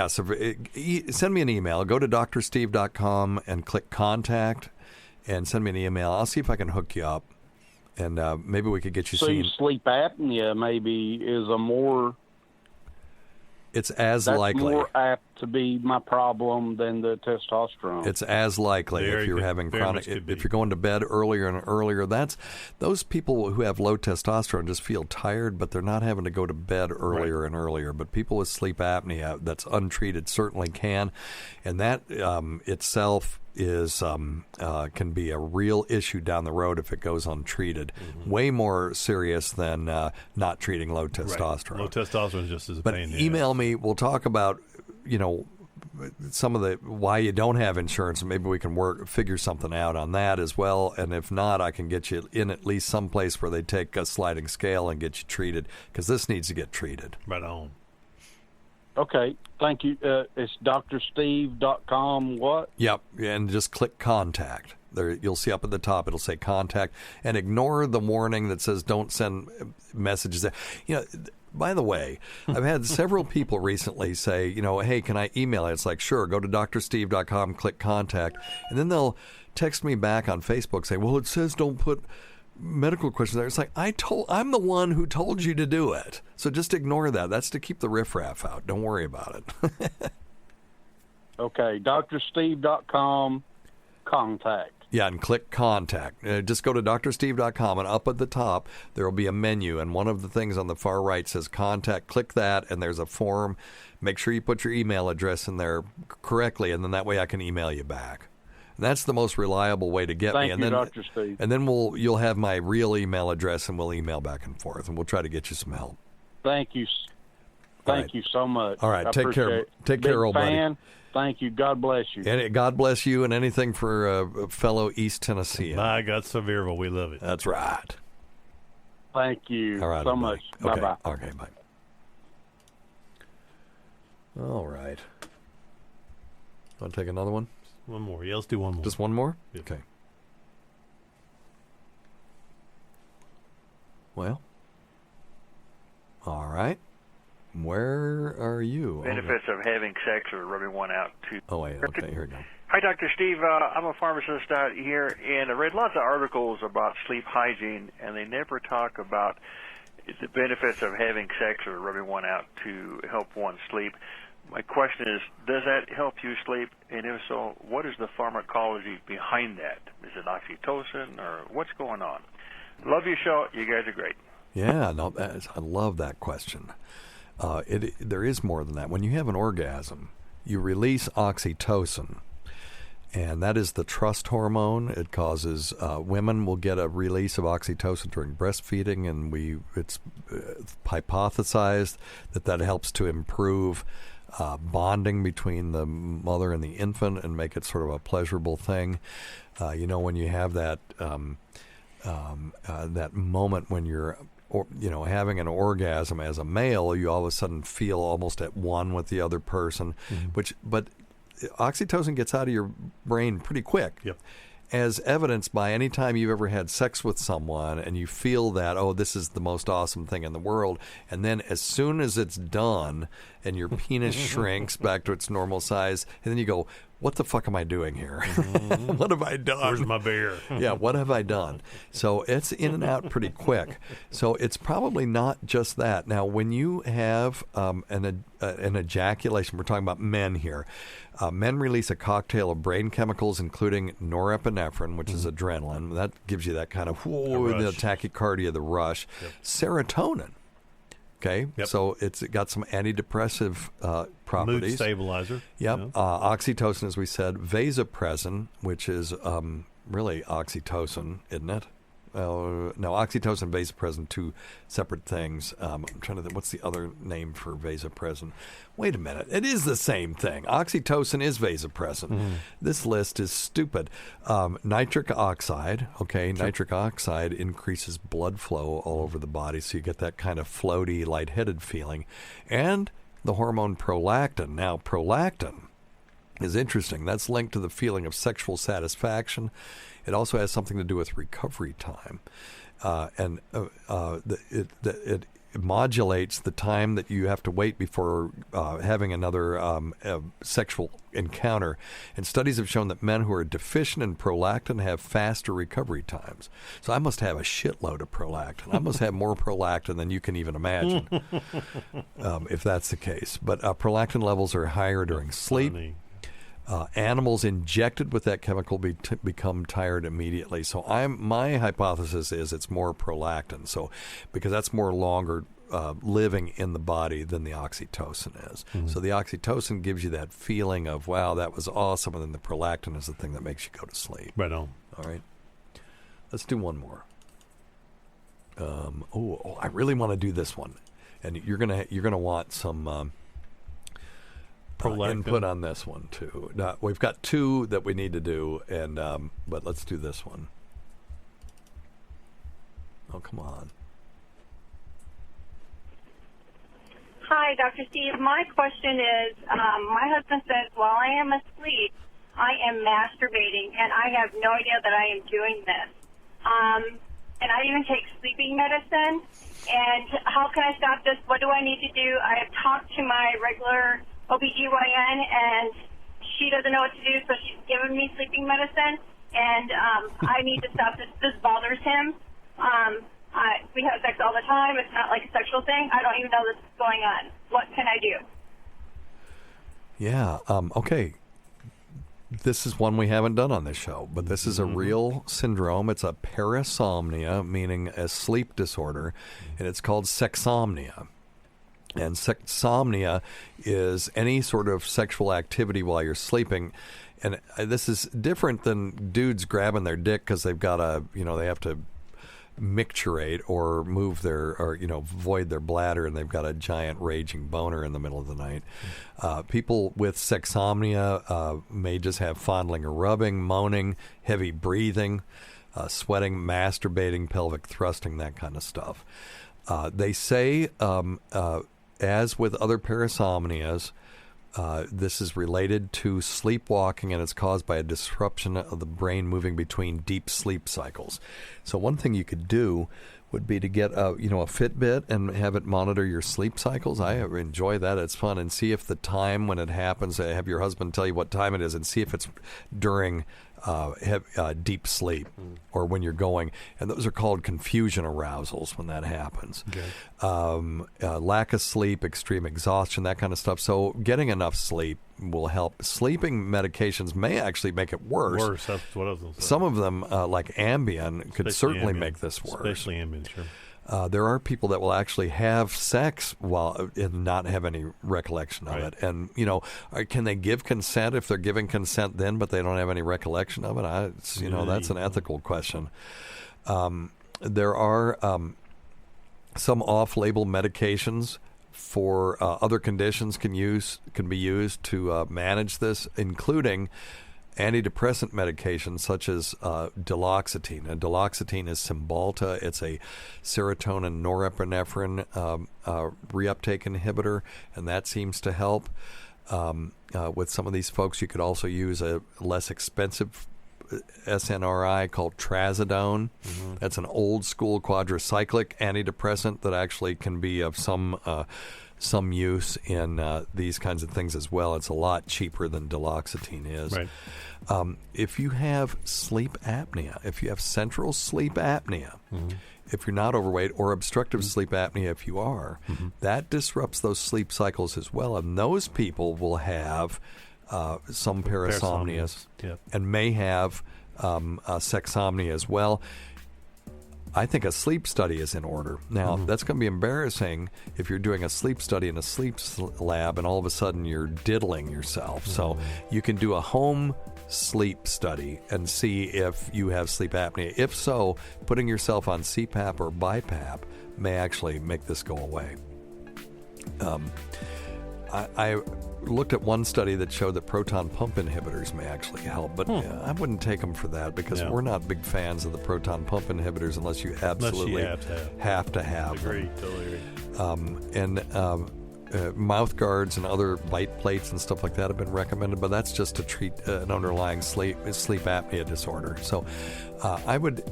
So send me an email. Go to drsteve.com and click contact, and send me an email. I'll see if I can hook you up, and maybe we could get you seen. So sleep apnea maybe is a more... It's as That's likely. more apt to be my problem than the testosterone. It's as likely if you're having chronic. If you're going to bed earlier and earlier, those people who have low testosterone just feel tired, but they're not having to go to bed earlier and earlier. But people with sleep apnea that's untreated certainly can, and that itself is can be a real issue down the road if it goes untreated. Way more serious than not treating low testosterone. Low testosterone is just as a pain. But email me. We'll talk about some of the why you don't have insurance, and maybe we can figure something out on that as well. And if not, I can get you in at least some place where they take a sliding scale and get you treated, because this needs to get treated. Right on. Okay, thank you. It's drsteve.com. What? Yep, and just click contact. There, you'll see up at the top, it'll say contact, and ignore the warning that says don't send messages there. By the way, I've had several people recently say, hey, can I email it? It's like, sure, go to drsteve.com, click contact, and then they'll text me back on Facebook saying, well, it says don't put medical questions there. It's like, I'm the one who told you to do it. So just ignore that. That's to keep the riffraff out. Don't worry about it. Okay, drsteve.com, contact. Yeah, and click contact. Just go to drsteve.com, and up at the top, there will be a menu, and one of the things on the far right says contact. Click that, and there's a form. Make sure you put your email address in there correctly, and then that way I can email you back. And that's the most reliable way to get me. Thank you, Dr. Steve. And then you'll have my real email address, and we'll email back and forth, and we'll try to get you some help. Thank you. Thank you so much. All right, take care. Take care, old buddy. Thank you. God bless you. And God bless you, and anything for a fellow East Tennessean. My God, Sevierville, we love it. That's right. Thank you all right, so much. Okay. Bye-bye. Okay, bye. All right. Want to take another one? One more. Yeah, let's do one more. Just one more? Yeah. Okay. Well. All right. Where are you? Benefits of having sex or rubbing one out too. Oh, wait. Okay, here we go. Hi, Dr. Steve. I'm a pharmacist out here, and I read lots of articles about sleep hygiene, and they never talk about the benefits of having sex or rubbing one out to help one sleep. My question is, does that help you sleep? And if so, what is the pharmacology behind that? Is it oxytocin or what's going on? Love your show. You guys are great. Yeah, no, I love that question. There is more than that. When you have an orgasm, you release oxytocin, and that is the trust hormone. It causes women will get a release of oxytocin during breastfeeding, and it's hypothesized that helps to improve bonding between the mother and the infant and make it sort of a pleasurable thing. When you have that that moment when you're having an orgasm as a male, you all of a sudden feel almost at one with the other person, but oxytocin gets out of your brain pretty quick. Yep. As evidenced by any time you've ever had sex with someone and you feel that, oh, this is the most awesome thing in the world, and then as soon as it's done and your penis shrinks back to its normal size, and then you go, what the fuck am I doing here? What have I done? Where's my beer? Yeah, what have I done? So it's in and out pretty quick. So it's probably not just that. Now, when you have an ejaculation, we're talking about men here. Men release a cocktail of brain chemicals, including norepinephrine, which is adrenaline. That gives you that kind of the tachycardia, the rush. Yep. Serotonin. Okay, so it's got some antidepressive properties. Mood stabilizer. Yep. Oxytocin, as we said. Vasopressin, which is really oxytocin, isn't it? No, oxytocin and vasopressin, two separate things. I'm trying to think, what's the other name for vasopressin? Wait a minute. It is the same thing. Oxytocin is vasopressin. This list is stupid. Nitric oxide. Okay, Sure. Nitric oxide increases blood flow all over the body, so you get that kind of floaty, lightheaded feeling. And the hormone prolactin. Now, prolactin is interesting. That's linked to the feeling of sexual satisfaction. It also has something to do with recovery time, and it modulates the time that you have to wait before having another sexual encounter. And studies have shown that men who are deficient in prolactin have faster recovery times. So I must have a shitload of prolactin. I must have more prolactin than you can even imagine, if that's the case. But prolactin levels are higher during sleep. Animals injected with that chemical become tired immediately. So my hypothesis is it's more prolactin. So because that's more longer living in the body than the oxytocin is. So the oxytocin gives you that feeling of, wow, that was awesome, and then the prolactin is the thing that makes you go to sleep. Right on. All right. Let's do one more. I really want to do this one, and you're gonna want some. Input on this one too. Now, we've got two that we need to do, and but let's do this one. Oh, come on. Hi, Dr. Steve. My question is, my husband says while I am asleep, I am masturbating, and I have no idea that I am doing this. And I even take sleeping medicine. And how can I stop this? What do I need to do? I have talked to my regular OBGYN, and she doesn't know what to do, so she's given me sleeping medicine, and I need to stop this. This bothers him. We have sex all the time. It's not like a sexual thing. I don't even know this is going on. What can I do? Yeah, okay. This is one we haven't done on this show, but this is a real syndrome. It's a parasomnia, meaning a sleep disorder, and it's called sexsomnia. And sexsomnia is any sort of sexual activity while you're sleeping. And this is different than dudes grabbing their dick because they've got they have to micturate or move void their bladder, and they've got a giant raging boner in the middle of the night. People with sexsomnia may just have fondling or rubbing, moaning, heavy breathing, sweating, masturbating, pelvic thrusting, that kind of stuff. They say, as with other parasomnias, this is related to sleepwalking, and it's caused by a disruption of the brain moving between deep sleep cycles. So one thing you could do would be to get a Fitbit and have it monitor your sleep cycles. I enjoy that. It's fun. And see if the time when it happens, have your husband tell you what time it is, and see if it's during deep sleep or when you're going, and those are called confusion arousals when that happens. Okay. Lack of sleep, extreme exhaustion, that kind of stuff. So getting enough sleep will help. Sleeping medications may actually make it worse. That's what I was going to say. Some of them, like Ambien, could Especially certainly Ambien. make this worse. Especially Ambien, sure. There are people that will actually have sex and not have any recollection of it. And, can they give consent if they're giving consent then, but they don't have any recollection of it? That's an ethical question. There are some off-label medications for other conditions can be used to manage this, including antidepressant medications such as duloxetine. And duloxetine is Cymbalta. It's a serotonin norepinephrine reuptake inhibitor, and that seems to help. With some of these folks, you could also use a less expensive SNRI called trazodone. Mm-hmm. That's an old school quadricyclic antidepressant that actually can be of some use in these kinds of things as well. It's a lot cheaper than duloxetine is. Right. If you have sleep apnea, if you have central sleep apnea, if you're not overweight, or obstructive sleep apnea if you are, that disrupts those sleep cycles as well. And those people will have some parasomnias and may have sexsomnia as well. I think a sleep study is in order. Now, that's going to be embarrassing if you're doing a sleep study in a sleep lab and all of a sudden you're diddling yourself. So you can do a home sleep study and see if you have sleep apnea. If so, putting yourself on CPAP or BiPAP may actually make this go away. I looked at one study that showed that proton pump inhibitors may actually help, but I wouldn't take them for that because we're not big fans of the proton pump inhibitors unless you absolutely have to have them. Totally agree. Mouth guards and other bite plates and stuff like that have been recommended, but that's just to treat an underlying sleep apnea disorder. So I would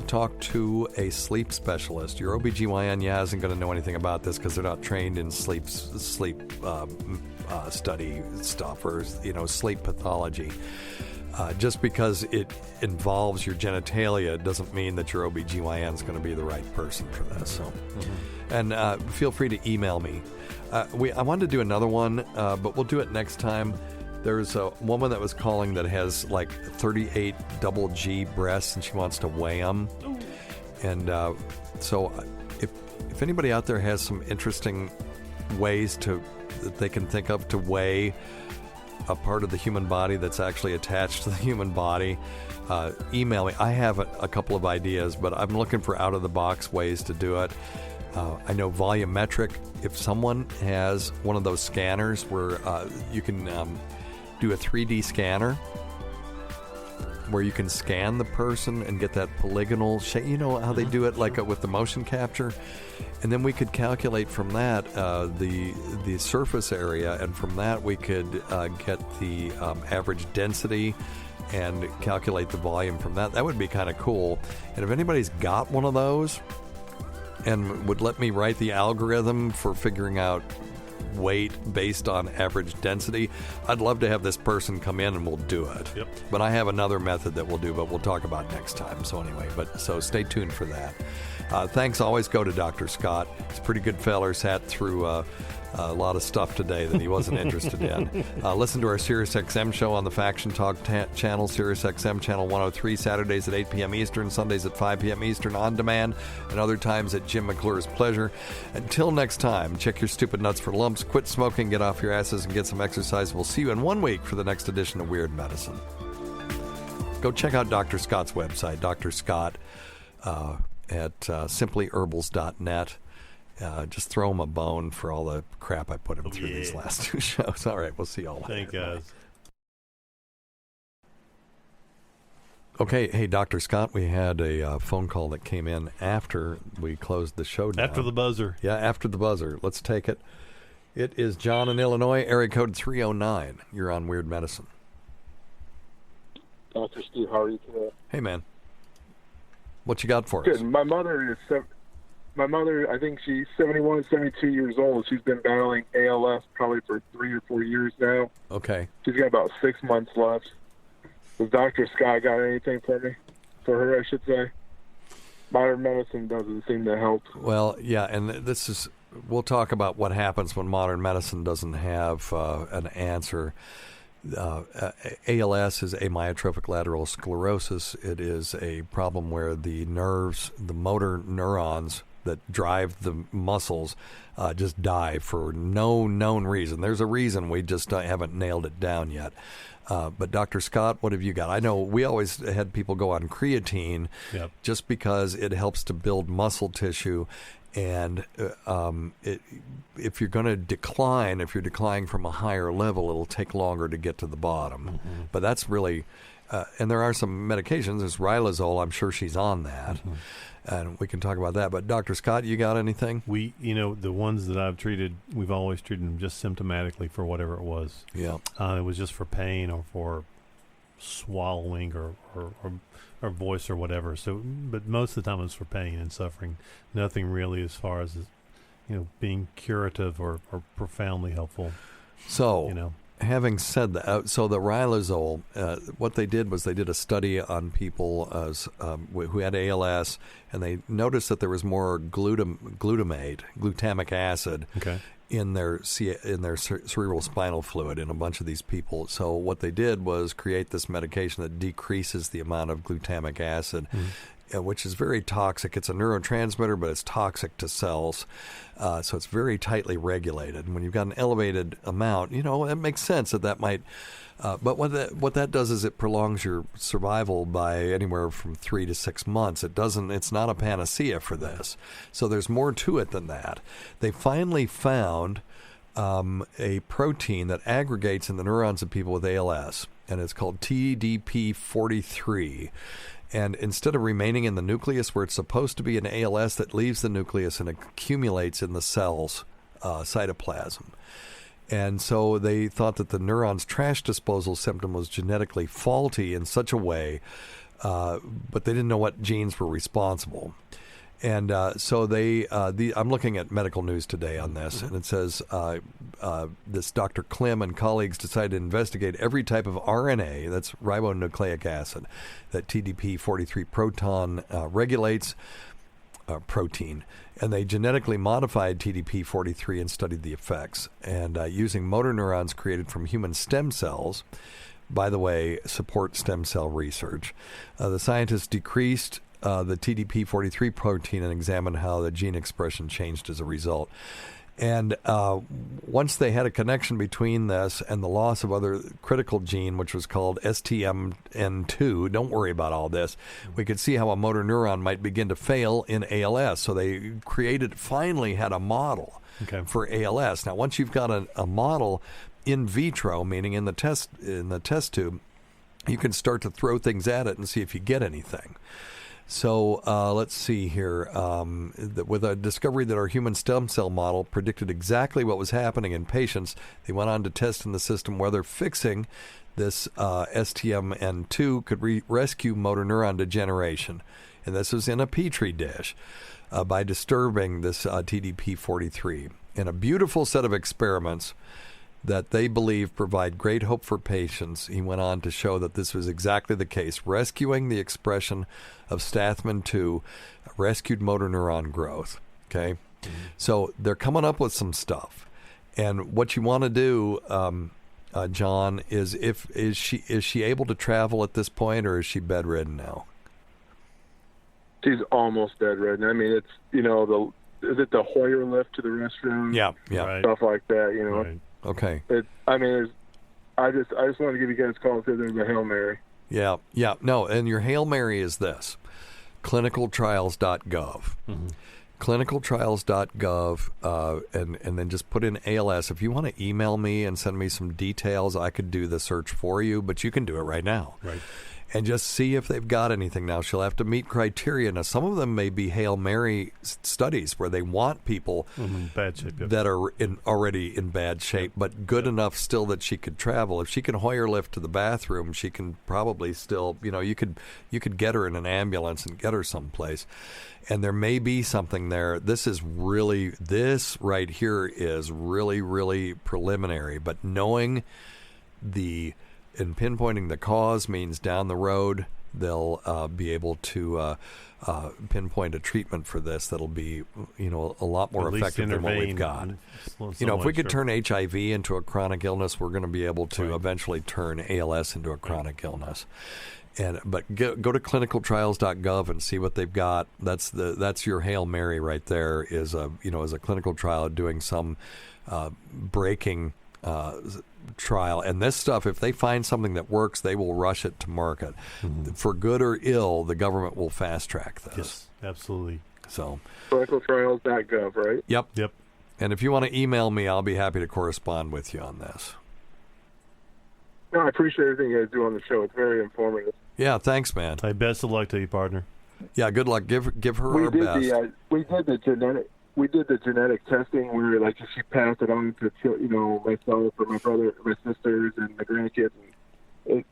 talk to a sleep specialist. Your OBGYN isn't going to know anything about this because they're not trained in sleep study stuff or sleep pathology. Just because it involves your genitalia doesn't mean that your OBGYN is going to be the right person for this. So, and feel free to email me. I wanted to do another one, but we'll do it next time. There's a woman that was calling that has like 38 double G breasts, and she wants to weigh them. And so if anybody out there has some interesting ways that they can think of to weigh a part of the human body that's actually attached to the human body, email me. I have a couple of ideas, but I'm looking for out-of-the-box ways to do it. I know volumetric. If someone has one of those scanners where you can do a 3D scanner where you can scan the person and get that polygonal shape. You know how they do it like with the motion capture? And then we could calculate from that the surface area, and from that we could get the average density and calculate the volume from that. That would be kind of cool. And if anybody's got one of those and would let me write the algorithm for figuring out weight based on average density, I'd love to have this person come in and we'll do it. Yep. But I have another method that we'll do, but we'll talk about next time. So anyway, so stay tuned for that. Thanks always go to Dr. Scott. He's a pretty good feller, sat through a lot of stuff today that he wasn't interested in. Listen to our SiriusXM show on the Faction Talk channel, SiriusXM channel 103, Saturdays at 8 p.m. Eastern, Sundays at 5 p.m. Eastern on demand, and other times at Jim McClure's pleasure. Until next time, check your stupid nuts for lumps, quit smoking, get off your asses, and get some exercise. We'll see you in 1 week for the next edition of Weird Medicine. Go check out Dr. Scott's website, Dr. Scott, at simplyherbals.net. Just throw him a bone for all the crap I put him through these last 2 shows. All right, we'll see y'all later. Thank guys. Okay, hey, Dr. Scott, we had a phone call that came in after we closed the show down. After the buzzer. Yeah, after the buzzer. Let's take it. It is John in Illinois, area code 309. You're on Weird Medicine. Dr. Steve, how are you today? Hey, man. What you got for us? Good. My mother, I think she's 71, 72 years old. She's been battling ALS probably for 3 or 4 years now. Okay. She's got about 6 months left. Does Dr. Scott got anything for me? For her, I should say. Modern medicine doesn't seem to help. Well, yeah, and this is, we'll talk about what happens when modern medicine doesn't have an answer. ALS is amyotrophic lateral sclerosis. It is a problem where the nerves, the motor neurons that drive the muscles, just die for no known reason. There's a reason, we just haven't nailed it down yet. But Dr. Scott, what have you got? I know we always had people go on creatine just because it helps to build muscle tissue. And if you're going to decline, if you're declining from a higher level, it'll take longer to get to the bottom. Mm-hmm. But that's really, and there are some medications. There's Riluzole. I'm sure she's on that. Mm-hmm. And we can talk about that. But Dr. Scott, you got anything? The ones that I've treated, we've always treated them just symptomatically for whatever it was. Yeah. It was just for pain or for swallowing or voice or whatever. So, but most of the time it's for pain and suffering. Nothing really as far as, being curative or profoundly helpful. So, having said that, so the Riluzole, what they did was they did a study on people who had ALS, and they noticed that there was more glutamic acid in their cerebral spinal fluid in a bunch of these people. So what they did was create this medication that decreases the amount of glutamic acid, which is very toxic. It's a neurotransmitter, but it's toxic to cells. So it's very tightly regulated. And when you've got an elevated amount, it makes sense that might. But what that does is it prolongs your survival by anywhere from 3 to 6 months. It's not a panacea for this. So there's more to it than that. They finally found a protein that aggregates in the neurons of people with ALS, and it's called TDP43. And instead of remaining in the nucleus where it's supposed to be in ALS, that leaves the nucleus and accumulates in the cell's cytoplasm. And so they thought that the neuron's trash disposal symptom was genetically faulty in such a way, but they didn't know what genes were responsible. And so I'm looking at medical news today on this, and it says this Dr. Klim and colleagues decided to investigate every type of RNA, that's ribonucleic acid, that TDP43 proton regulates, protein. And they genetically modified TDP43 and studied the effects. And using motor neurons created from human stem cells, by the way, support stem cell research, the scientists decreased the TDP43 protein and examined how the gene expression changed as a result. And once they had a connection between this and the loss of other critical gene, which was called STMN2, don't worry about all this, we could see how a motor neuron might begin to fail in ALS. So they finally had a model for ALS. Now, once you've got a model in vitro, meaning in the test tube, you can start to throw things at it and see if you get anything. So let's see here. With a discovery that our human stem cell model predicted exactly what was happening in patients, they went on to test in the system whether fixing this STMN2 could rescue motor neuron degeneration. And this was in a petri dish by disturbing this TDP43. In a beautiful set of experiments that they believe provide great hope for patients, he went on to show that this was exactly the case. Rescuing the expression of STMN2 rescued motor neuron growth. Okay? Mm-hmm. So they're coming up with some stuff. And what you want to do, John, is she able to travel at this point, or is she bedridden now? She's almost bedridden. I mean, it's, is it the Hoyer lift to the restroom? Yeah. Stuff like that, Right. Okay. I just wanted to give you guys a call because there's a Hail Mary. Yeah. No, and your Hail Mary is this: clinicaltrials.gov. Mm-hmm. Clinicaltrials.gov, and then just put in ALS. If you want to email me and send me some details, I could do the search for you, but you can do it right now. Right. And just see if they've got anything. Now, she'll have to meet criteria. Now, some of them may be Hail Mary studies where they want people bad shape, that are already in bad shape, but good enough still that she could travel. If she can Hoyer lift to the bathroom, she can probably still, you could get her in an ambulance and get her someplace. And there may be something there. This right here is really, really preliminary. But knowing the And pinpointing the cause means down the road they'll be able to pinpoint a treatment for this that'll be, a lot more effective than what we've got. If we could turn HIV into a chronic illness, we're going to be able to eventually turn ALS into a chronic illness. But go to clinicaltrials.gov and see what they've got. That's your Hail Mary right there. Is a clinical trial doing some breaking trial. And this stuff, if they find something that works, they will rush it to market. For good or ill, the government will fast track this. Yes, absolutely. So clinicaltrials.gov, right? Yep. And if you want to email me, I'll be happy to correspond with you on this. No, I appreciate everything you guys do on the show. It's very informative. Yeah, thanks, man. Hey, best of luck to you, partner. Yeah, good luck. Give her our best. We did the genetic testing where, like, if she passed it on to, myself or my brother, my sisters, and my grandkids, and it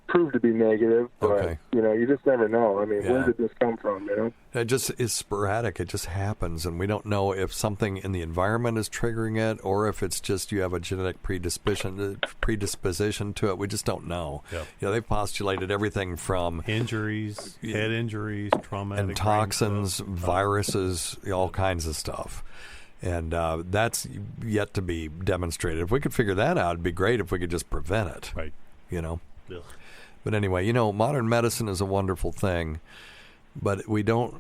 proved to be negative. But you just never know. I mean, where did this come from? It just is sporadic. It just happens, and we don't know if something in the environment is triggering it, or if it's just you have a genetic predisposition to it. We just don't know. Yep. They've postulated everything from injuries, head injuries, traumatic, and toxins, viruses, all kinds of stuff. And that's yet to be demonstrated. If we could figure that out, it'd be great if we could just prevent it. Right. Ugh. But anyway, modern medicine is a wonderful thing, but we don't,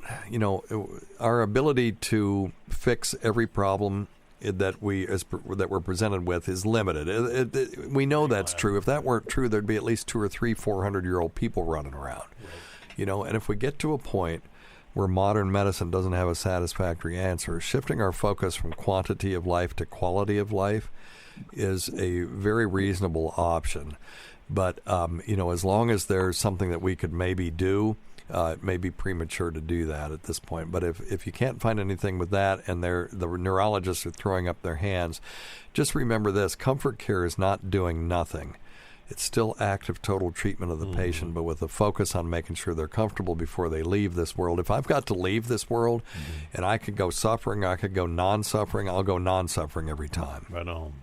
our ability to fix every problem that we're presented with is limited. We know that's true. If that weren't true, there'd be at least 200 or 300, 400-year-old people running around. Right. And if we get to a point where modern medicine doesn't have a satisfactory answer, shifting our focus from quantity of life to quality of life is a very reasonable option. But, as long as there's something that we could maybe do, it may be premature to do that at this point. But if you can't find anything with that and the neurologists are throwing up their hands, just remember this. Comfort care is not doing nothing. It's still active total treatment of the patient, but with a focus on making sure they're comfortable before they leave this world. If I've got to leave this world and I could go suffering, I could go non-suffering, I'll go non-suffering every time. Right on.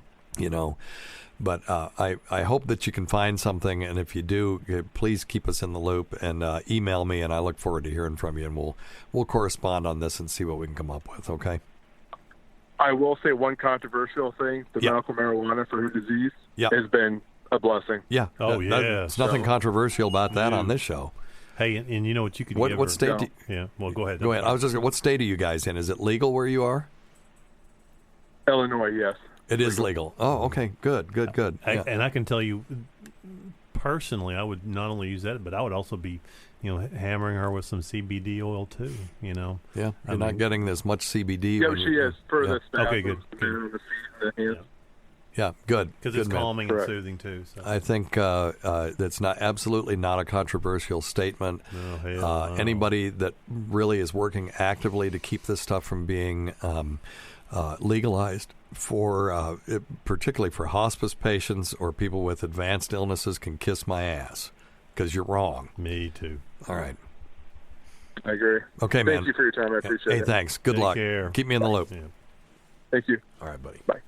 But I hope that you can find something, and if you do, please keep us in the loop and email me, and I look forward to hearing from you, and we'll correspond on this and see what we can come up with, okay? I will say one controversial thing, the medical marijuana for her disease has been a blessing. Yeah. There's nothing controversial about that on this show. Hey, and you know what you could What state? Well, go ahead. Go ahead. I was just what state are you guys in? Is it legal where you are? Illinois, yes. It is legal. Oh, okay. Good. And I can tell you, personally, I would not only use that, but I would also be, hammering her with some CBD oil too. Yeah, you're not getting as much CBD. Yeah, she is for the staff. Okay, good. Yeah, good. Because it's calming and soothing too. So. I think that's absolutely not a controversial statement. No. Anybody that really is working actively to keep this stuff from being legalized for particularly for hospice patients or people with advanced illnesses can kiss my ass, because you're wrong. Me too. All right. I agree. Okay, man. Thank you for your time. I appreciate it. Hey, thanks. Good luck. Care. Keep me in the loop. Yeah. Thank you. All right, buddy. Bye.